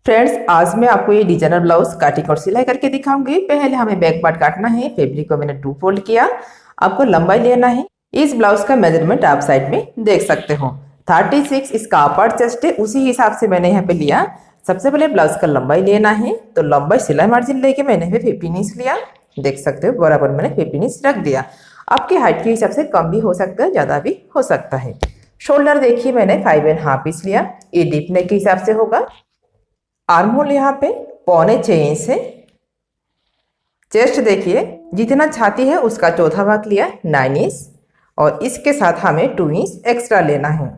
Friends, आज मैं आपको ये डिजाइनर ब्लाउज कटिंग और सिलाई करके दिखाऊंगी। पहले हमें बैक पार्ट काटना है। फैब्रिक को मैंने 2 फोल्ड किया। आपको लंबाई लेना है। इस ब्लाउज का मेजरमेंट आप साइड में देख सकते हो। 36 इसका अपर चेस्ट है, उसी हिसाब से मैंने यहाँ पे लिया। सबसे पहले ब्लाउज का लंबाई लेना है, तो लंबाई सिलाई मार्जिन लेके मैंने 15 इंच लिया। देख सकते हो बराबर मैंने 15 इंच रख दिया। आपकी हाइट के हिसाब से कम भी हो सकता है, ज्यादा भी हो सकता है। शोल्डर देखिए मैंने 5.5 इंच लिया। ये डीप नेक के हिसाब से होगा। आर्म होल यहाँ पे 6.25 इंच है। चेस्ट देखिए जितना छाती है उसका चौथा भाग लिया 9 इंच, और इसके साथ हमें 2 इंच एक्स्ट्रा लेना है।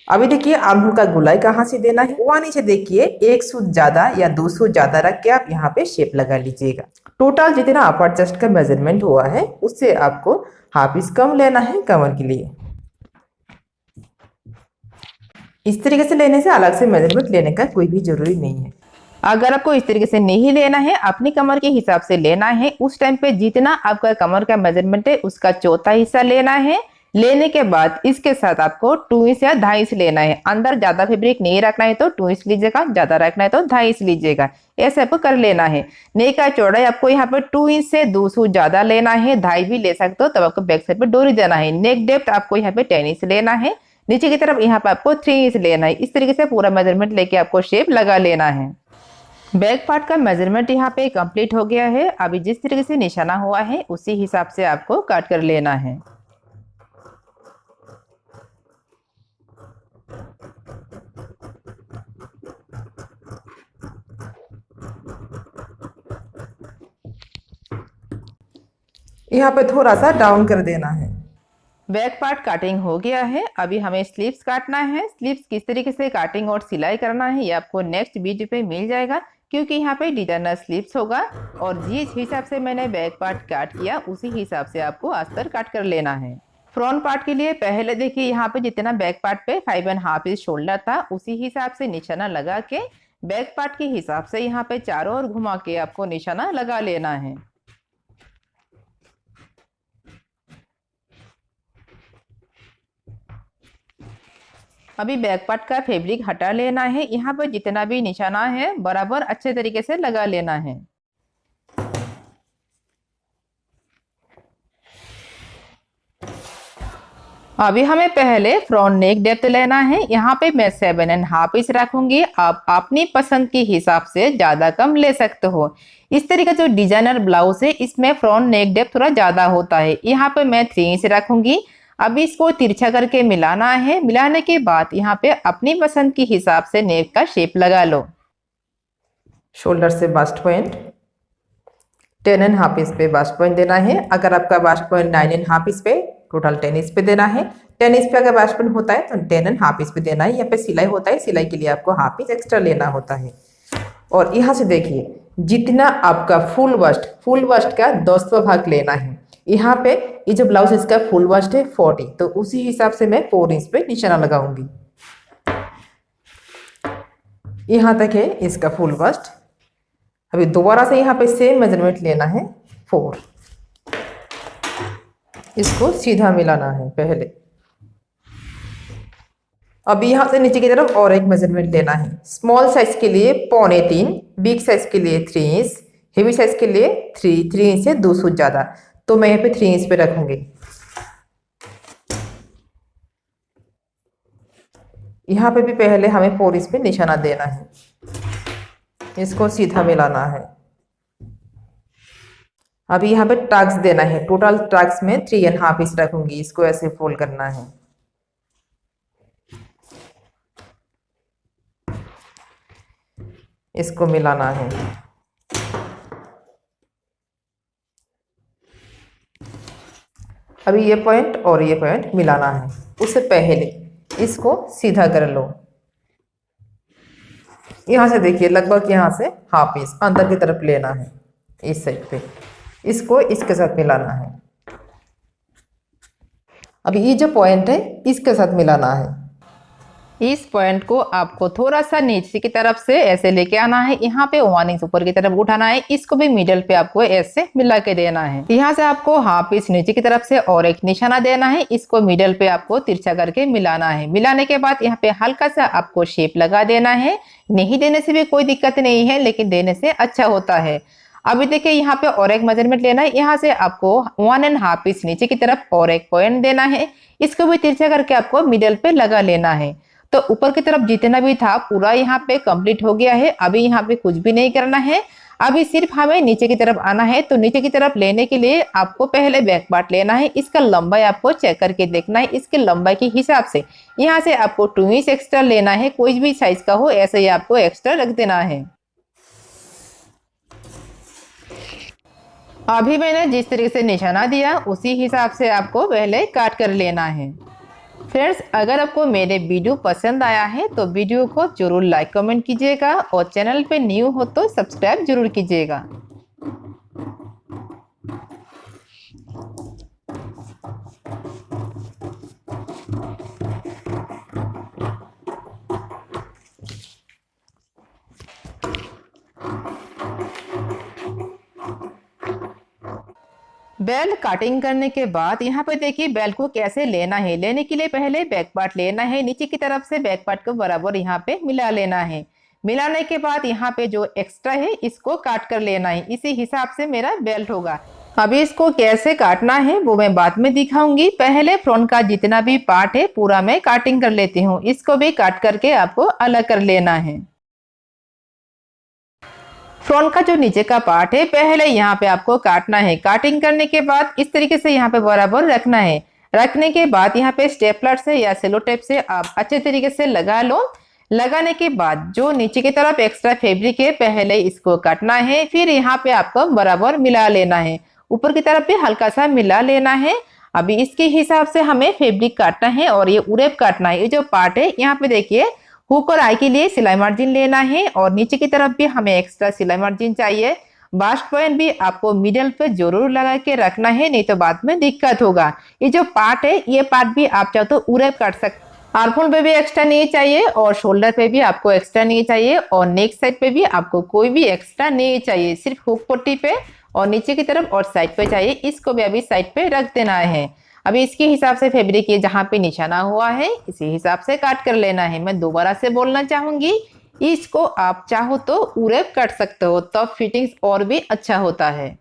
अभी देखिए आर्म होल का गुलाई कहाँ से देना है। वहां नीचे देखिए 1 सूत ज्यादा या 2 सूत ज्यादा रख के आप यहाँ पे शेप लगा लीजिएगा। टोटल जितना अपर चेस्ट का मेजरमेंट हुआ है उससे आपको हाफ इंच कम लेना है कमर के लिए। इस तरीके से लेने से अलग से मेजरमेंट लेने का कोई भी जरूरी नहीं है। अगर आपको इस तरीके से नहीं लेना है, अपनी कमर के हिसाब से लेना है, उस टाइम पे जितना आपका कमर का मेजरमेंट है उसका चौथा हिस्सा लेना है। लेने के बाद इसके साथ आपको 2 इंच या 2.5 इंच लेना है। अंदर ज्यादा फैब्रिक नहीं रखना है तो 2 इंच लीजिएगा, ज्यादा रखना है तो 2.5 इंच लीजिएगा। ऐसे आपको कर लेना है। नेक का चौड़ाई आपको यहाँ पे 2 इंच से 2 सूत ज्यादा लेना है, 2.5 भी ले सकते हो। तब आपको बैक साइड पे डोरी देना है। नेक डेप्थ आपको यहाँ पे 10 इंच लेना है। नीचे की तरफ यहाँ पे आपको 3 इंच लेना है। इस तरीके से पूरा मेजरमेंट लेके आपको शेप लगा लेना है। बैक पार्ट का मेजरमेंट यहाँ पे कंप्लीट हो गया है। अभी जिस तरीके से निशाना हुआ है उसी हिसाब से आपको काट कर लेना है। यहाँ पे थोड़ा सा डाउन कर देना है। बैक पार्ट काटिंग हो गया है। अभी हमें स्लीव्स काटना है। स्लीव्स किस तरीके से काटिंग और सिलाई करना है ये आपको नेक्स्ट वीडियो पे मिल जाएगा, क्योंकि यहाँ पे डिजाइनर स्लीव्स होगा। और जिस हिसाब से मैंने बैक पार्ट काट किया उसी हिसाब से आपको अस्तर काट कर लेना है। फ्रंट पार्ट के लिए पहले देखिए यहाँ पे जितना बैक पार्ट पे 5.5 इंच शोल्डर था उसी हिसाब से निशाना लगा के बैक पार्ट के हिसाब से यहाँ पे चारों ओर घुमा के आपको निशाना लगा लेना है। अभी बैक पार्ट का फैब्रिक हटा लेना है। यहाँ पर जितना भी निशाना है बराबर अच्छे तरीके से लगा लेना है। अभी हमें पहले फ्रंट नेक डेप्थ लेना है। यहाँ पे मैं 7.5 इंच रखूंगी। आप अपनी पसंद के हिसाब से ज्यादा कम ले सकते हो। इस तरीके जो डिजाइनर ब्लाउज है इसमें फ्रंट नेक डेप्थ थोड़ा ज्यादा होता है। यहाँ पे मैं 3 इंच रखूंगी। अभी इसको तिरछा करके मिलाना है। मिलाने के बाद यहाँ पे अपनी पसंद के हिसाब से नेक का शेप लगा लो। शोल्डर से बास्ट पॉइंट 10.5 इंच पे बास्ट पॉइंट देना है। अगर आपका बास्ट पॉइंट 9.5 इंच पे, टोटल 10 इंच पे देना है। 10 इंच पे अगर बास्ट पॉइंट होता है तो 10.5 इंच पे देना है। यहाँ पे सिलाई होता है, सिलाई के लिए आपको हाफ इंच एक्स्ट्रा लेना होता है। और यहाँ से देखिए जितना आपका फुल बस्ट का 10वां भाग लेना है। यहाँ पे ये जो ब्लाउज इसका फुल बस्ट है 40, तो उसी हिसाब से मैं 4 इंच पे निशाना लगाऊंगी। यहाँ तक है इसका फुल बस्ट। अभी दोबारा से यहाँ पे सेम मेजरमेंट लेना है 4। इसको सीधा मिलाना है पहले। अभी यहाँ से नीचे की तरफ और एक मेजरमेंट लेना है। स्मॉल साइज के लिए 2.25, बिग साइज के लिए 3 इंच, हेवी साइज के लिए 3 इंच से 2 सूत ज्यादा, तो मैं यहाँ पे 3 इंच पे रखूंगी। यहाँ पे भी पहले हमें 4 इंच पे निशाना देना है। इसको सीधा मिलाना है। अभी यहाँ पे टक्स देना है। टोटल टक्स में 3.5 इंच रखूंगी। इसको ऐसे फोल्ड करना है। इसको मिलाना है। अभी ये पॉइंट और ये पॉइंट मिलाना है। उससे पहले इसको सीधा कर लो। यहां से देखिए लगभग यहां से हाफ इंच अंदर की तरफ लेना है इस साइड पे। इसको इसके साथ मिलाना है। अभी ये जो पॉइंट है इसके साथ मिलाना है। इस पॉइंट को आपको थोड़ा सा नीचे की तरफ से ऐसे लेके आना है, यहाँ पे 1 इंच ऊपर की तरफ उठाना है, इसको भी मिडल पे आपको ऐसे मिला के देना है। यहाँ से आपको हाफ इंच नीचे की तरफ से और एक निशाना देना है, इसको मिडल पे आपको तिरछा करके मिलाना है। मिलाने के बाद यहाँ पे हल्का सा आपको शेप लगा देना है। नहीं देने से भी कोई दिक्कत नहीं है, लेकिन देने से अच्छा होता है। अभी देखिए यहाँ पे और एक मेजरमेंट लेना है, यहाँ से आपको 1.5 इंच नीचे की तरफ और एक पॉइंट देना है, इसको भी तिरछा करके आपको मिडल पे लगा लेना है। तो ऊपर की तरफ जितना भी था पूरा यहाँ पे कंप्लीट हो गया है। अभी यहाँ पे कुछ भी नहीं करना है, अभी सिर्फ हमें नीचे की तरफ आना है। तो नीचे की तरफ लेने के लिए आपको पहले बैक पार्ट लेना है, इसका लंबाई आपको चेक करके देखना है। इसके लंबाई के हिसाब से यहाँ से आपको 2 इंच एक्स्ट्रा लेना है, कोई भी साइज का हो ऐसे ही आपको एक्स्ट्रा रख देना है। अभी मैंने जिस तरीके से निशाना दिया उसी हिसाब से आपको पहले काट कर लेना है। फ्रेंड्स, अगर आपको मेरे वीडियो पसंद आया है तो वीडियो को जरूर लाइक कमेंट कीजिएगा और चैनल पे न्यू हो तो सब्सक्राइब जरूर कीजिएगा। बेल्ट कटिंग करने के बाद यहाँ पे देखिए बेल्ट को कैसे लेना है। लेने के लिए पहले बैक पार्ट लेना है, नीचे की तरफ से बैक पार्ट को बराबर यहाँ पे मिला लेना है। मिलाने के बाद यहाँ पे जो एक्स्ट्रा है इसको काट कर लेना है, इसी हिसाब से मेरा बेल्ट होगा। अभी इसको कैसे काटना है वो मैं बाद में दिखाऊंगी। पहले फ्रंट का जितना भी पार्ट है पूरा मैं काटिंग कर लेती हूँ, इसको भी काट करके आपको अलग कर लेना है। फ्रंट का जो नीचे का पार्ट है पहले यहाँ पे आपको काटना है। काटिंग करने के बाद इस तरीके से यहाँ पे बराबर रखना है। रखने के बाद यहाँ पे स्टेपलर से या सेलो टेप से आप अच्छे तरीके से लगा लो। लगाने के बाद जो नीचे की तरफ एक्स्ट्रा फैब्रिक है पहले इसको काटना है, फिर यहाँ पे आपको बराबर मिला लेना है। ऊपर की तरफ भी हल्का सा मिला लेना है। अभी इसके हिसाब से हमें फैब्रिक काटना है और ये उरेप काटना है। ये जो पार्ट है यहाँ पे देखिए हुक और आई के लिए सिलाई मार्जिन लेना है और नीचे की तरफ भी हमें एक्स्ट्रा सिलाई मार्जिन चाहिए। बास्ट पॉइंट भी आपको मिडल पे जरूर लगा के रखना है, नहीं तो बाद में दिक्कत होगा। ये जो पार्ट है ये पार्ट भी आप चाहो तो उरेप काट सकते। आर्महोल पे भी एक्स्ट्रा नहीं चाहिए और शोल्डर पे भी आपको एक्स्ट्रा नहीं चाहिए और नेक साइड पे भी आपको कोई भी एक्स्ट्रा नहीं चाहिए। सिर्फ हुक पट्टी पे और नीचे की तरफ और साइड पे चाहिए, इसको भी अभी साइड पे रख देना है। अभी इसके हिसाब से फैब्रिक ये जहाँ पे निशाना हुआ है इसी हिसाब से काट कर लेना है। मैं दोबारा से बोलना चाहूंगी, इसको आप चाहो तो उरेप काट सकते हो, तब फिटिंग्स और भी अच्छा होता है।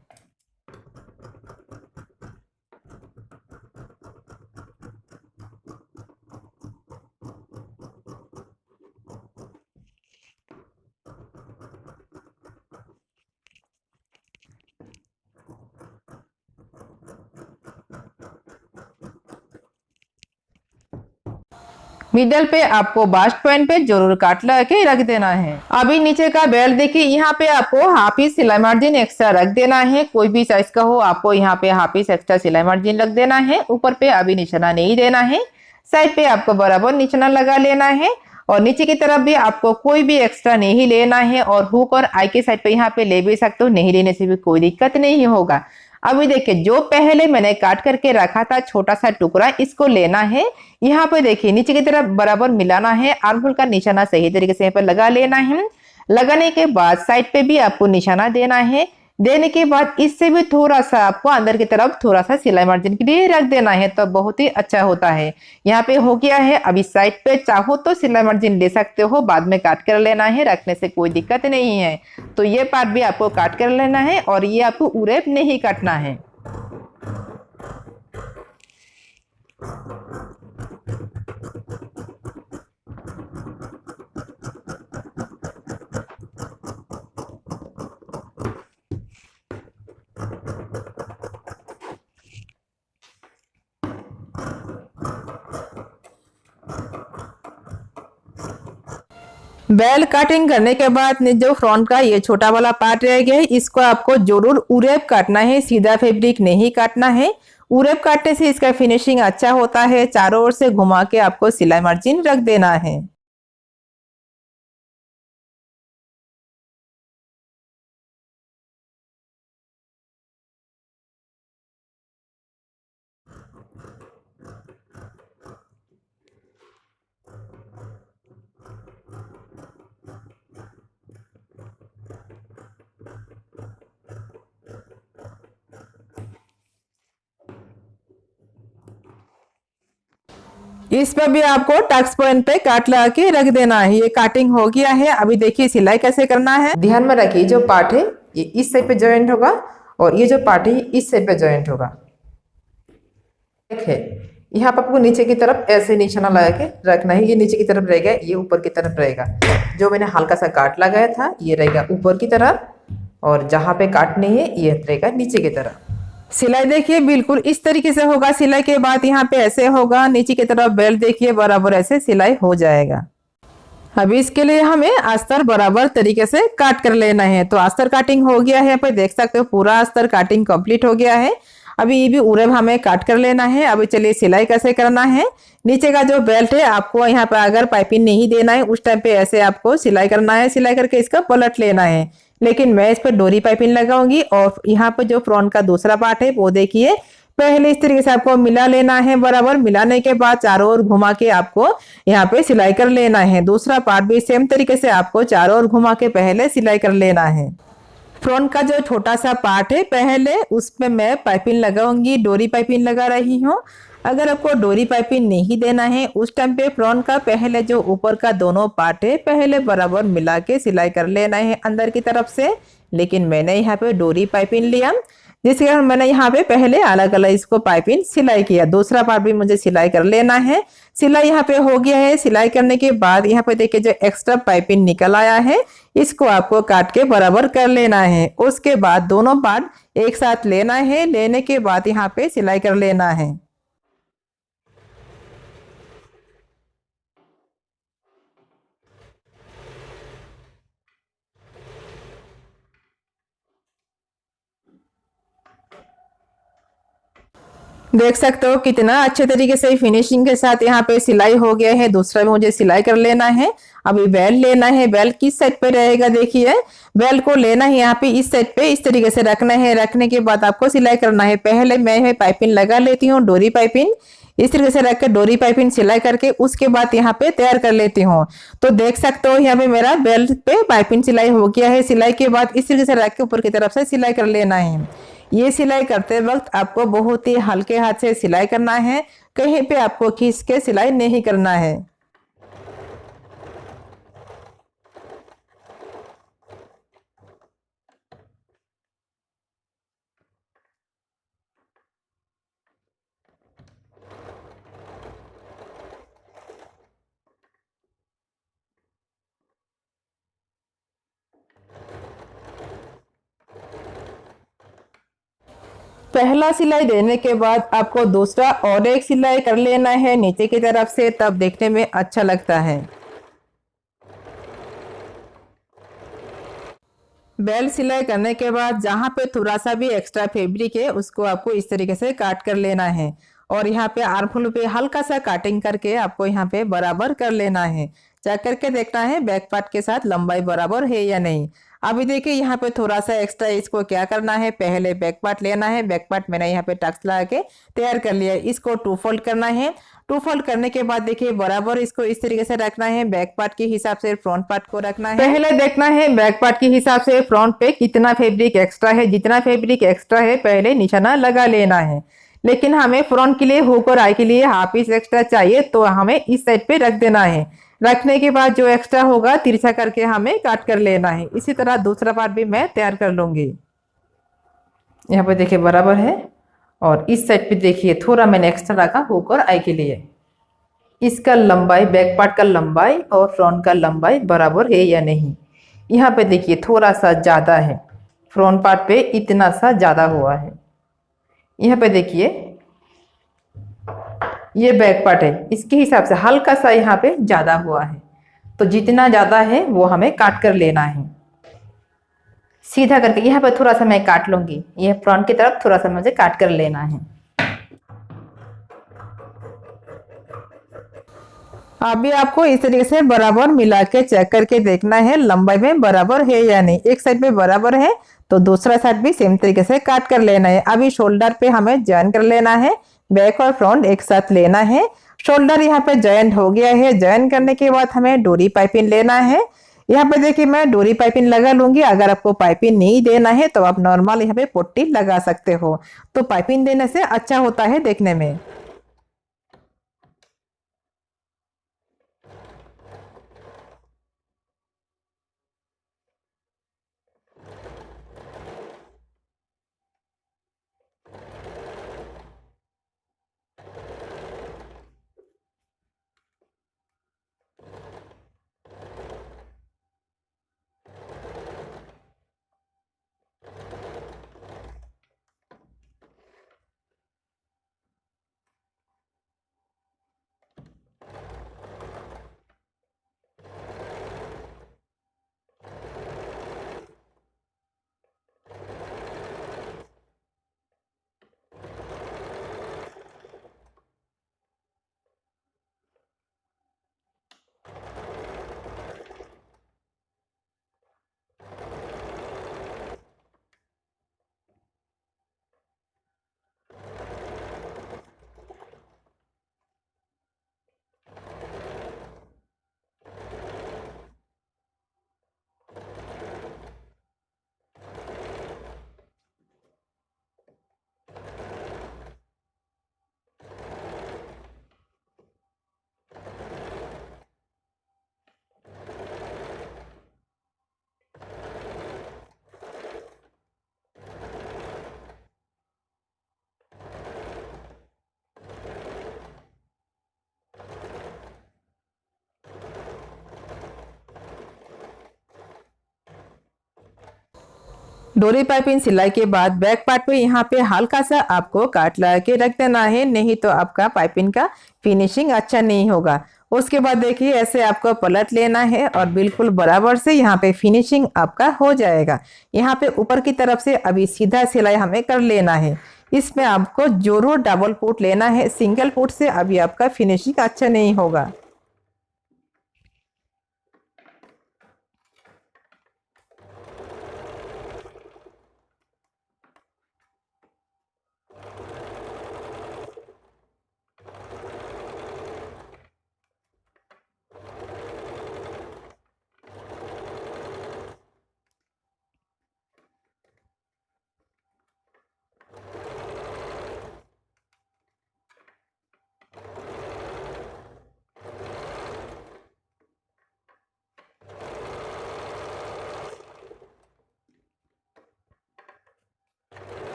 मिडल पे आपको बास्ट पॉइंट पे जरूर काट लगा के रख देना है। अभी नीचे का बेल्ट देखिए, यहाँ पे आपको हाफ इंच सिलाई मार्जिन एक्स्ट्रा रख देना है। कोई भी साइज का हो आपको यहाँ पे हाफ इंच एक्स्ट्रा सिलाई मार्जिन रख देना है। ऊपर पे अभी निशाना नहीं देना है, साइड पे आपको बराबर निशाना लगा लेना है और नीचे की तरफ भी आपको कोई भी एक्स्ट्रा नहीं लेना है। और हुक और आई के साइड पे यहाँ पे ले भी सकते हो, नहीं लेने से भी कोई दिक्कत नहीं होगा। अभी देखिए जो पहले मैंने काट करके रखा था छोटा सा टुकड़ा, इसको लेना है। यहाँ पे देखिए नीचे की तरफ बराबर मिलाना है। आर्महोल का निशाना सही तरीके से यहाँ पे लगा लेना है। लगाने के बाद साइड पे भी आपको निशाना देना है। देने के बाद इससे भी थोड़ा सा आपको अंदर की तरफ थोड़ा सा सिलाई मार्जिन के लिए रख देना है, तो बहुत ही अच्छा होता है। यहाँ पे हो गया है। अभी साइड पे चाहो तो सिलाई मार्जिन ले सकते हो, बाद में काट कर लेना है, रखने से कोई दिक्कत नहीं है। तो ये पार्ट भी आपको काट कर लेना है और ये आपको उरेप नहीं काटना है। बेल कटिंग करने के बाद जो फ्रंट का ये छोटा वाला पार्ट रह गया है इसको आपको जरूर उरेप काटना है, सीधा फैब्रिक नहीं काटना है। उरेप काटने से इसका फिनिशिंग अच्छा होता है। चारों ओर से घुमा के आपको सिलाई मार्जिन रख देना है। इस पर भी आपको टक्स पॉइंट पे काट लगा के रख देना है। ये काटिंग हो गया है। अभी देखिए सिलाई कैसे करना है। ध्यान में रखिए जो पार्ट है ये इस साइड पे जॉइंट होगा और ये जो पार्ट है इस साइड पे जॉइंट होगा। देखिए यहाँ पर आपको नीचे की तरफ ऐसे निशाना लगा के रखना है। ये नीचे की तरफ रहेगा, ये ऊपर की तरफ रहेगा। जो मैंने हल्का सा काट लगाया था ये रहेगा ऊपर की तरफ और जहाँ पे काट नहीं है ये रहेगा नीचे की तरफ। सिलाई देखिए बिल्कुल इस तरीके से होगा। सिलाई के बाद यहाँ पे ऐसे होगा, नीचे की तरफ बेल्ट देखिए बराबर ऐसे सिलाई हो जाएगा। अभी इसके लिए हमें अस्तर बराबर तरीके से काट कर लेना है। तो अस्तर काटिंग हो गया है, यहाँ पे देख सकते हो पूरा अस्तर काटिंग कंप्लीट हो गया है। अभी ये भी उरेब हमें काट कर लेना है। अभी चलिए सिलाई कैसे करना है। नीचे का जो बेल्ट है आपको यहाँ पे अगर पाइपिंग नहीं देना है उस टाइम पे ऐसे आपको सिलाई करना है। सिलाई करके इसका पलट लेना है, लेकिन मैं इस पर डोरी पाइपिंग लगाऊंगी। और यहाँ पे जो फ्रंट का दूसरा पार्ट है वो देखिए पहले इस तरीके से आपको मिला लेना है बराबर। मिलाने के बाद चारों ओर घुमा के आपको यहाँ पे सिलाई कर लेना है। दूसरा पार्ट भी सेम तरीके से आपको चारों ओर घुमा के पहले सिलाई कर लेना है। फ्रंट का जो छोटा सा पार्ट है पहले उसमें मैं पाइपिंग लगाऊंगी, डोरी पाइपिंग लगा रही हूँ। अगर आपको डोरी पाइपिंग नहीं देना है उस टाइम पे फ्रंट का पहले जो ऊपर का दोनों पार्ट है पहले बराबर मिला के सिलाई कर लेना है अंदर की तरफ से। लेकिन मैंने यहाँ पे डोरी पाइपिंग लिया, जिसके कारण मैंने यहाँ पे पहले अलग अलग इसको पाइपिंग सिलाई किया। दूसरा पार्ट भी मुझे सिलाई कर लेना है। सिलाई यहाँ पे हो गया है। सिलाई करने के बाद यहाँ पे देखिए जो एक्स्ट्रा पाइपिंग निकल आया है इसको आपको काट के बराबर कर लेना है। उसके बाद दोनों पार्ट एक साथ लेना है। लेने के बाद यहाँ पे सिलाई कर लेना है। देख सकते हो कितना अच्छे तरीके से फिनिशिंग के साथ यहाँ पे सिलाई हो गया है। दूसरा भी मुझे सिलाई कर लेना है। अभी बेल्ट लेना है। बेल्ट किस साइड पे रहेगा देखिए, बेल्ट को लेना है यहाँ पे इस साइड पे इस तरीके से रखना है। रखने के बाद आपको सिलाई करना है। पहले मैं पाइपिंग लगा लेती हूँ, डोरी पाइपिंग इस तरीके से रख के डोरी पाइपिंग सिलाई करके उसके बाद यहाँ पे तैयार कर लेती हूँ। तो देख सकते हो यहाँ पे मेरा बेल्ट पे पाइपिंग सिलाई हो गया है। सिलाई के बाद इस तरीके से रख के ऊपर की तरफ से सिलाई कर लेना है। ये सिलाई करते वक्त आपको बहुत ही हल्के हाथ से सिलाई करना है, कहीं पे आपको खींच के सिलाई नहीं करना है। पहला सिलाई देने के बाद आपको दूसरा और एक सिलाई कर लेना है नीचे की तरफ से, तब देखने में अच्छा लगता है। बेल्ट सिलाई करने के बाद जहाँ पे थोड़ा सा भी एक्स्ट्रा फैब्रिक है उसको आपको इस तरीके से काट कर लेना है। और यहाँ पे आर्महोल पे हल्का सा काटिंग करके आपको यहाँ पे बराबर कर लेना है। चेक करके देखना है बैक पार्ट के साथ लंबाई बराबर है या नहीं। अभी देखिए यहाँ पे थोड़ा सा एक्स्ट्रा, इसको क्या करना है पहले बैक पार्ट लेना है। बैक पार्ट मैंने यहाँ पे टक्स लगा के तैयार कर लिया है। इसको टू फोल्ड करना है। टू फोल्ड करने के बाद देखिए बराबर इसको इस तरीके से रखना है। बैक पार्ट के हिसाब से फ्रंट पार्ट को रखना है। पहले देखना है बैक पार्ट के हिसाब से फ्रंट पे कितना फैब्रिक एक्स्ट्रा है। जितना फैब्रिक एक्स्ट्रा है पहले निशाना लगा लेना है। लेकिन हमें फ्रंट के लिए हुक और आई के लिए हाफ इंच एक्स्ट्रा चाहिए, तो हमें इस साइड पे रख देना है। रखने के बाद जो एक्स्ट्रा होगा तिरछा करके हमें काट कर लेना है। इसी तरह दूसरा पार्ट भी मैं तैयार कर लूंगी। यहाँ पे देखिए बराबर है। और इस साइड पे देखिए थोड़ा मैंने एक्स्ट्रा रखा हुक और आई के लिए। इसका लंबाई, बैक पार्ट का लंबाई और फ्रंट का लंबाई बराबर है या नहीं। यहाँ पे देखिए थोड़ा सा ज़्यादा है, फ्रंट पार्ट पे इतना सा ज़्यादा हुआ है। यहाँ पे देखिए ये बैक पार्ट है, इसके हिसाब से हल्का सा यहाँ पे ज़्यादा हुआ है। तो जितना ज़्यादा है वो हमें काट कर लेना है। सीधा करके यहाँ पे थोड़ा सा मैं काट लूँगी। ये फ्रंट की तरफ थोड़ा सा मुझे काट कर लेना है। अभी आपको इस तरीके से बराबर मिला के चेक करके देखना है लंबाई में बराबर है या नहीं। एक साइड पे बराबर है तो दूसरा साइड भी सेम तरीके से काट कर लेना है। अभी शोल्डर पे हमें ज्वाइन कर लेना है। बैक और फ्रंट एक साथ लेना है। शोल्डर यहाँ पे ज्वाइन हो गया है। ज्वाइन करने के बाद हमें डोरी पाइपिंग लेना है। यहाँ पे देखिए मैं डोरी पाइपिंग लगा लूंगी। अगर आपको पाइपिंग नहीं देना है तो आप नॉर्मल यहाँ पे पट्टी लगा सकते हो। तो पाइपिंग देने से अच्छा होता है देखने में। डोरी पाइपिंग सिलाई के बाद बैक पार्ट पे यहाँ पे हल्का सा आपको काट लगा के रख देना है, नहीं तो आपका पाइपिंग का फिनिशिंग अच्छा नहीं होगा। उसके बाद देखिए ऐसे आपको पलट लेना है और बिल्कुल बराबर से यहाँ पे फिनिशिंग आपका हो जाएगा। यहाँ पे ऊपर की तरफ से अभी सीधा सिलाई हमें कर लेना है। इसमें आपको जरूर डबल पुट लेना है, सिंगल पुट से अभी आपका फिनिशिंग अच्छा नहीं होगा।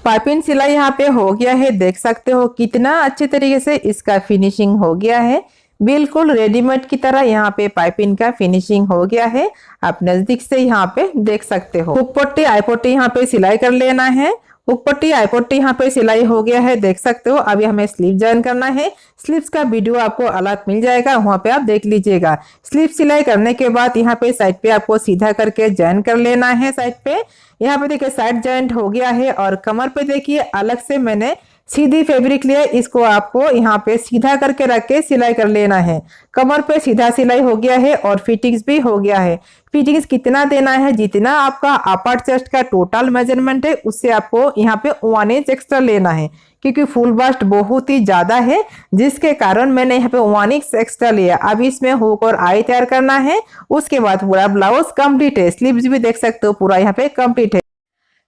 पाइपिंग सिलाई यहाँ पे हो गया है, देख सकते हो कितना अच्छे तरीके से इसका फिनिशिंग हो गया है। बिल्कुल रेडीमेड की तरह यहाँ पे पाइपिंग का फिनिशिंग हो गया है। आप नजदीक से यहाँ पे देख सकते हो। हुक पट्टी आई पट्टी यहाँ पे सिलाई कर लेना है। हुक पट्टी आई पट्टी यहाँ पे सिलाई हो गया है, देख सकते हो। अभी हमें स्लीव जॉइन करना है। स्लीव्स का वीडियो आपको अलग मिल जाएगा, वहां पे आप देख लीजिएगा। स्लीव सिलाई करने के बाद यहाँ पे साइड पे आपको सीधा करके जॉइन कर लेना है। साइड पे यहाँ पे देखिए साइड जॉइंट हो गया है और कमर पे देखिए अलग से मैंने सीधी फैब्रिक लिया, इसको आपको यहाँ पे सीधा करके रख के सिलाई कर लेना है। कमर पे सीधा सिलाई हो गया है और फिटिंग्स भी हो गया है। फिटिंग्स कितना देना है, जितना आपका अपर चेस्ट का टोटल मेजरमेंट है उससे आपको यहाँ पे 1 इंच एक्स्ट्रा लेना है, क्योंकि फुल बास्ट बहुत ही ज्यादा है, जिसके कारण मैंने यहाँ पे 1 इंच एक्स्ट्रा लिया। अब इसमें हुक और आई तैयार करना है। उसके बाद पूरा ब्लाउज कंप्लीट है। स्लीव्स भी देख सकते हो पूरा यहाँ पे कंप्लीट है।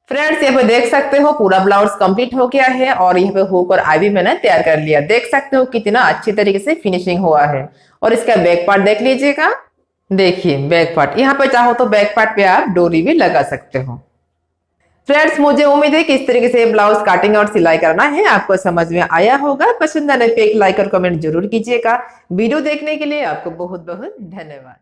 फ्रेंड्स यहाँ पे देख सकते हो पूरा ब्लाउज कंप्लीट हो गया है और यहाँ पे हुक और आई भी मैंने तैयार कर लिया। देख सकते हो कितना अच्छी तरीके से फिनिशिंग हुआ है। और इसका बैक पार्ट देख लीजिएगा। देखिए बैक पार्ट, यहाँ पे चाहो तो बैक पार्ट पे आप डोरी भी लगा सकते हो। फ्रेंड्स मुझे उम्मीद है कि इस तरीके से ब्लाउज कटिंग और सिलाई करना है आपको समझ में आया होगा। पसंद आने पे एक लाइक और कमेंट जरूर कीजिएगा। वीडियो देखने के लिए आपको बहुत बहुत धन्यवाद।